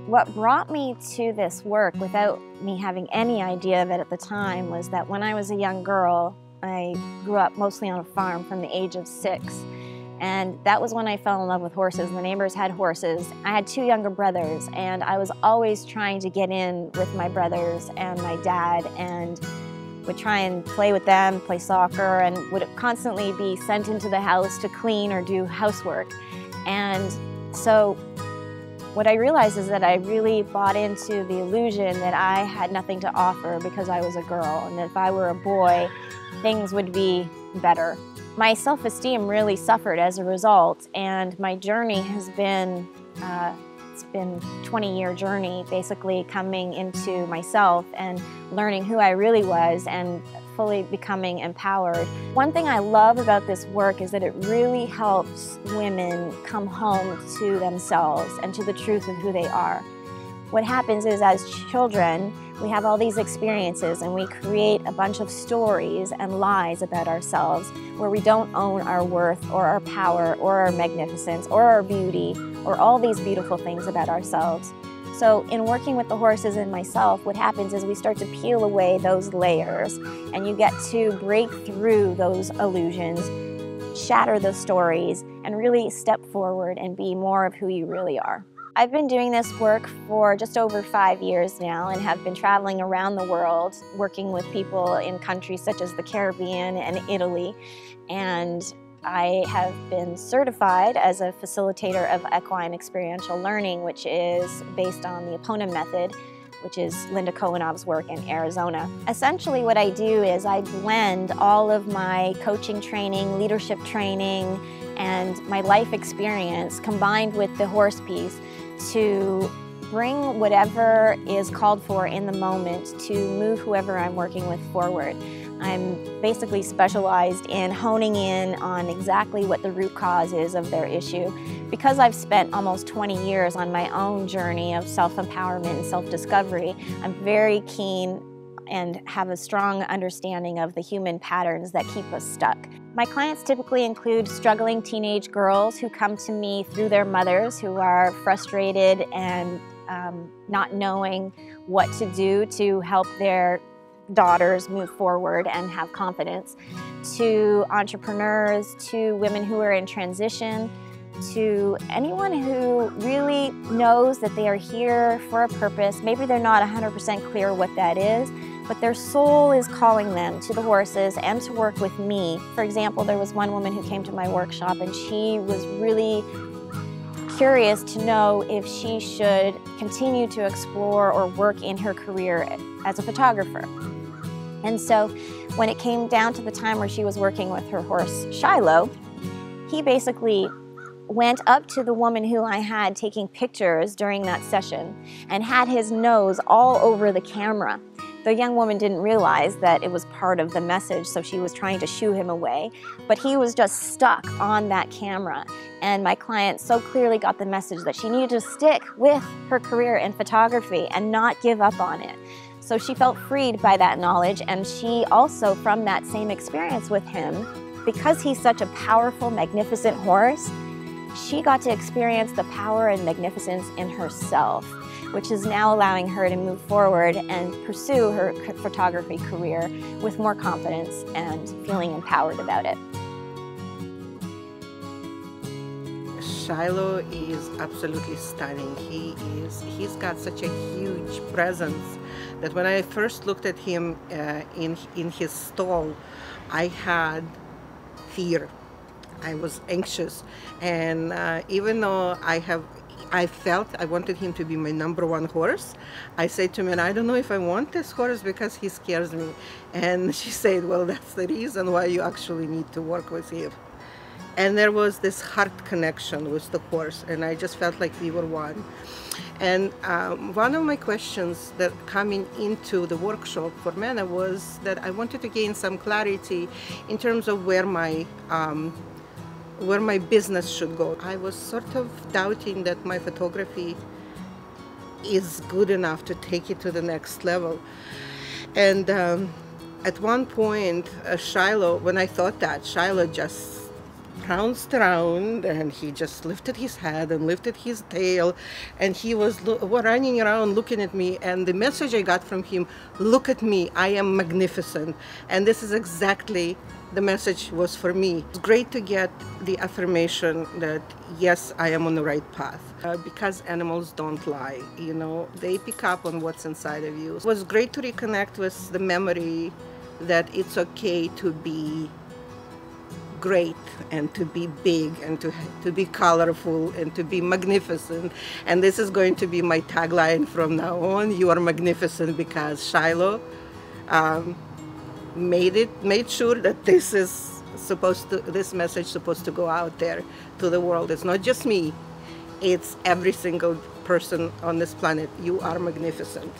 What brought me to this work without me having any idea of it at the time was that when I was a young girl, I grew up mostly on a farm from the age of 6. And that was when I fell in love with horses. The neighbors had horses. I had 2 younger brothers, and I was always trying to get in with my brothers and my dad, and would try and play with them, play soccer, and would constantly be sent into the house to clean or do housework. And so what I realized is that I really bought into the illusion that I had nothing to offer because I was a girl, and that if I were a boy, things would be better. My self-esteem really suffered as a result, and my journey has been, it's been a 20-year journey, basically coming into myself and learning who I really was and fully becoming empowered. One thing I love about this work is that it really helps women come home to themselves and to the truth of who they are. What happens is, as children, we have all these experiences and we create a bunch of stories and lies about ourselves where we don't own our worth or our power or our magnificence or our beauty or all these beautiful things about ourselves. So in working with the horses and myself, what happens is we start to peel away those layers, and you get to break through those illusions, shatter the stories, and really step forward and be more of who you really are. I've been doing this work for just over 5 years now and have been traveling around the world working with people in countries such as the Caribbean and Italy. And I have been certified as a facilitator of equine experiential learning, which is based on the Epona method, which is Linda Kohanov's work in Arizona. Essentially what I do is I blend all of my coaching training, leadership training, and my life experience combined with the horse piece to bring whatever is called for in the moment to move whoever I'm working with forward. I'm basically specialized in honing in on exactly what the root cause is of their issue. Because I've spent almost 20 years on my own journey of self-empowerment and self-discovery, I'm very keen and have a strong understanding of the human patterns that keep us stuck. My clients typically include struggling teenage girls who come to me through their mothers who are frustrated and not knowing what to do to help their daughters move forward and have confidence, to entrepreneurs, to women who are in transition, to anyone who really knows that they are here for a purpose. Maybe they're not 100% clear what that is, but their soul is calling them to the horses and to work with me. For example, there was one woman who came to my workshop and she was really curious to know if she should continue to explore or work in her career as a photographer. And so when it came down to the time where she was working with her horse, Shiloh, he basically went up to the woman who I had taking pictures during that session and had his nose all over the camera. The young woman didn't realize that it was part of the message, so she was trying to shoo him away, but he was just stuck on that camera. And my client so clearly got the message that she needed to stick with her career in photography and not give up on it. So she felt freed by that knowledge, and she also, from that same experience with him, because he's such a powerful, magnificent horse, she got to experience the power and magnificence in herself, which is now allowing her to move forward and pursue her photography career with more confidence and feeling empowered about it. Shiloh is absolutely stunning. He's got such a huge presence that when I first looked at him in his stall, I had fear. I was anxious, and even though I felt I wanted him to be my #1 horse, I said to him, and I don't know if I want this horse because he scares me. And she said, well, that's the reason why you actually need to work with him. And there was this heart connection with the horse, and I just felt like we were one. And one of my questions that coming into the workshop for Mena was that I wanted to gain some clarity in terms of where my business should go. I was sort of doubting that my photography is good enough to take it to the next level. And at one point, Shiloh, when I thought that, Shiloh just pounced around, and he just lifted his head and lifted his tail, and he was running around looking at me. And the message I got from him, look at me, I am magnificent. And this is exactly the message was for me. It's great to get the affirmation that yes, I am on the right path, because animals don't lie, you know, they pick up on what's inside of you. It was great to reconnect with the memory that it's okay to be great and to be big and to be colorful and to be magnificent. And this is going to be my tagline from now on. You are magnificent, because Shiloh made sure that this message supposed to go out there to the world. It's not just me, it's every single person on this planet. You are magnificent.